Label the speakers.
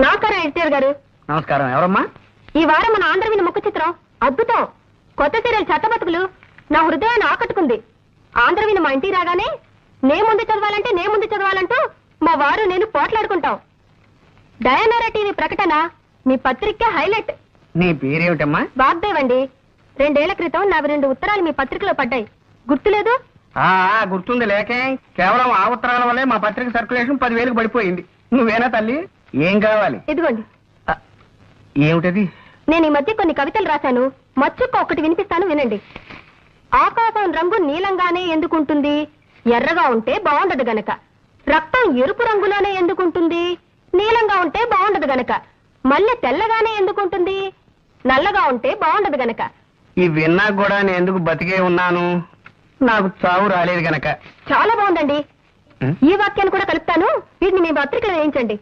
Speaker 1: నమస్కారం ఎడిటర్ గారు.
Speaker 2: నమస్కారం. ఎవరమ్మా?
Speaker 1: ఈ వారం మన ఆంధ్రవిని ముఖ చిత్రం అద్భుతం. కొత్త సీరియల్ చెత్త బతుకులు నా హృదయాన్ని ఆకట్టుకుంది. ఆంధ్రవిని మా ఇంటికి రాగానే నే ముందు చదవాలంటూ మా వారు నేను పోట్లాడుకుంటాం. డయానారా టీవీ ప్రకటన మీ పత్రిక హైలైట్.
Speaker 2: నీ పేరేమిటమ్మా?
Speaker 1: వాగ్దేవ్ అండి. 2 ఏళ్ల క్రితం నాకు 2 ఉత్తరాలు మీ పత్రికలో పడ్డాయి, గుర్తులేదు?
Speaker 2: గుర్తుంది. లేకే కేవలం ఆ ఉత్తరాల వల్లే మా పత్రిక సర్క్యులేషన్ 10,000కి పడిపోయింది. నువ్వేనా తల్లి? ఏం కావాలి?
Speaker 1: ఇదిగోండి.
Speaker 2: ఏమిటది?
Speaker 1: నేను ఈ మధ్య కొన్ని కవితలు రాశాను. మచ్చుక్క ఒకటి వినిపిస్తాను, వినండి. ఆకాశం రంగు నీలంగానే ఎందుకుంటుంది? ఎర్రగా ఉంటే బాగుండదు గనక. రక్తం ఎరుపు రంగులోనే ఎందుకుంటుంది? నీలంగా ఉంటే బాగుండదు గనక. మల్లె తెల్లగానే ఎందుకుంటుంది? నల్లగా ఉంటే బాగుండదు గనక.
Speaker 2: ఈ విన్నా కూడా నేను ఎందుకు బతికే ఉన్నాను? నాకు చావు రాలేదు గనక.
Speaker 1: చాలా బాగుందండి. ఈ వాక్యాన్ని కూడా కలుపుతాను, వీటిని మీ పత్రికలో వేయించండి.